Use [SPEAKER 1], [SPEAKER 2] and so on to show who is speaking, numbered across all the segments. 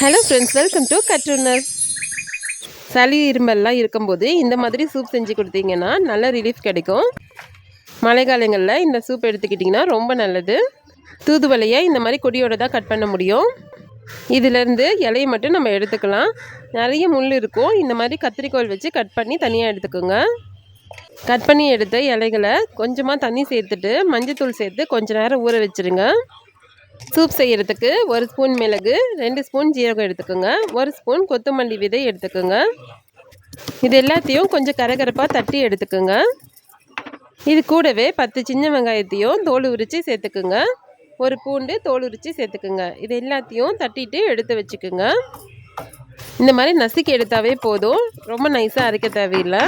[SPEAKER 1] Hello friends, welcome to கற்றுனர். சளி இரும்பெல்லாம் இருக்கும்போது இந்த மாதிரி சூப் செஞ்சு கொடுத்தீங்கன்னா நல்ல ரிலீஃப் கிடைக்கும். மழை காலங்களில் இந்த சூப் எடுத்துக்கிட்டிங்கன்னா ரொம்ப நல்லது. தூதுவளையை இந்த மாதிரி கொடியோடு தான் கட் பண்ண முடியும். இதிலேருந்து இலையை மட்டும் நம்ம எடுத்துக்கலாம். நிறைய முள் இருக்கும். இந்த மாதிரி கத்திரிக்கோல் வச்சு கட் பண்ணி தனியாக எடுத்துக்கோங்க. கட் பண்ணி எடுத்த இலைகளை கொஞ்சமாக தண்ணி சேர்த்துட்டு மஞ்சத்தூள் சேர்த்து கொஞ்சம் நேரம் ஊற வச்சுருங்க. சூப் செய்கிறதுக்கு 1 ஸ்பூன் மிளகு, 2 ஸ்பூன் ஜீரகம் எடுத்துக்கோங்க, 1 ஸ்பூன் கொத்தமல்லி விதை எடுத்துக்கோங்க. இது எல்லாத்தையும் கொஞ்சம் கரகரப்பாக தட்டி எடுத்துக்கோங்க. இது கூடவே 10 சின்ன வெங்காயத்தையும் தோல் உரித்து சேர்த்துக்குங்க. 1 பூண்டு தோல் உரித்து சேர்த்துக்குங்க. இது எல்லாத்தையும் தட்டிட்டு எடுத்து வச்சுக்கோங்க. இந்த மாதிரி நசுக்கி எடுத்தாவே போதும், ரொம்ப நைஸாக அரைக்க தேவையில்லை.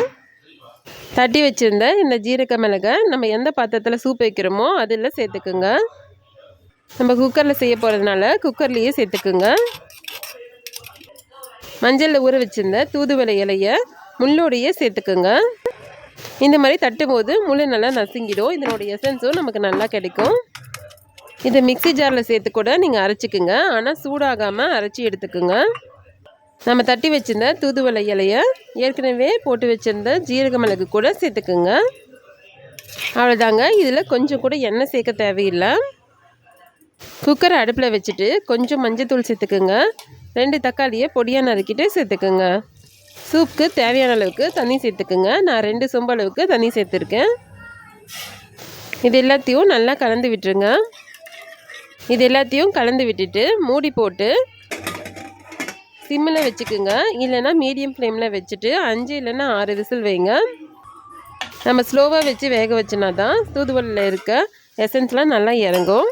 [SPEAKER 1] தட்டி வச்சுருந்த இந்த ஜீரக மிளகை நம்ம எந்த பாத்திரத்தில் சூப் வைக்கிறோமோ அதில் சேர்த்துக்குங்க. நம்ம குக்கரில் செய்ய போகிறதுனால குக்கர்லேயே சேர்த்துக்குங்க. மஞ்சளில் ஊற வச்சுருந்த தூதுவளை இலையை முள்ளோடையே சேர்த்துக்குங்க. இந்த மாதிரி தட்டும் போது முள் நல்லா நசுங்கிடும். இதனுடைய எசன்ஸும் நமக்கு நல்லா கிடைக்கும். இதை மிக்ஸி ஜாரில் சேர்த்து கூட நீங்கள் அரைச்சிக்குங்க. ஆனால் சூடாகாமல் அரைச்சி எடுத்துக்குங்க. நம்ம தட்டி வச்சுருந்த தூதுவளை இலையை ஏற்கனவே போட்டு வச்சுருந்த ஜீரக மிளகு கூட சேர்த்துக்குங்க. அவ்வளோதாங்க. இதில் கொஞ்சம் கூட எண்ணெய் சேர்க்க தேவையில்லை. குக்கரை அடுப்பில் வச்சுட்டு கொஞ்சம் மஞ்சத்தூள் சேர்த்துக்குங்க. 2 தக்காளியை பொடியாக நறுக்கிட்டு சேர்த்துக்குங்க. சூப்புக்கு தேவையான அளவுக்கு தண்ணி சேர்த்துக்குங்க. நான் 2 சொம்பு அளவுக்கு தண்ணி சேர்த்துருக்கேன். இது எல்லாத்தையும் நல்லா கலந்து விட்டுருங்க. இது எல்லாத்தையும் கலந்து விட்டுட்டு மூடி போட்டு சிம்மில் வச்சுக்குங்க. இல்லைன்னா மீடியம் ஃப்ளேமில் வச்சுட்டு 5 இல்லைன்னா 6 விசில் வைங்க. நம்ம ஸ்லோவாக வச்சு வேக வச்சோன்னா தான் தூதுவளையில் இருக்க எசன்ஸ்லாம் நல்லா இறங்கும்.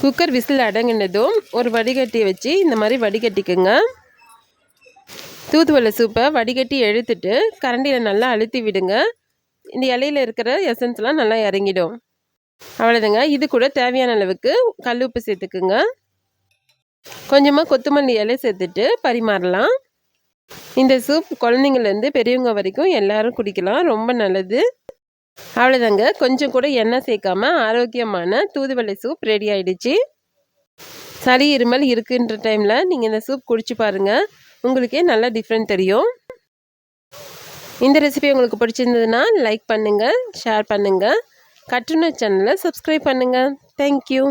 [SPEAKER 1] குக்கர் விசில் அடங்கினதும் ஒரு வடிகட்டியை வச்சு இந்த மாதிரி வடிகட்டிக்குங்க. தூதுவளை சூப்பை வடிகட்டி எடுத்துட்டு கரண்டியில் நல்லா அழுத்தி விடுங்க. இந்த இலையில் இருக்கிற எசன்ஸ்லாம் நல்லா இறங்கிடும். அவ்வளோதாங்க. இது கூட தேவையான அளவுக்கு கல் உப்பு சேர்த்துக்குங்க. கொஞ்சமாக கொத்தமல்லி இலை சேர்த்துட்டு பரிமாறலாம். இந்த சூப் குழந்தைங்கள்லேருந்து பெரியவங்க வரைக்கும் எல்லாரும் குடிக்கலாம். ரொம்ப நல்லது. அவ்வளோதாங்க. கொஞ்சம் கூட எண்ணெய் சேர்க்காம ஆரோக்கியமான தூதுவளை சூப் ரெடி ஆகிடுச்சு. சளி இருமல் இருக்குன்ற டைமில் நீங்கள் இந்த சூப் குடிச்சு பாருங்கள். உங்களுக்கே நல்லா டிஃப்ரெண்ட் தெரியும். இந்த ரெசிபி உங்களுக்கு பிடிச்சிருந்ததுன்னா லைக் பண்ணுங்கள், ஷேர் பண்ணுங்கள், கற்றுனர் சேனலை சப்ஸ்கிரைப் பண்ணுங்கள். தேங்க்யூ.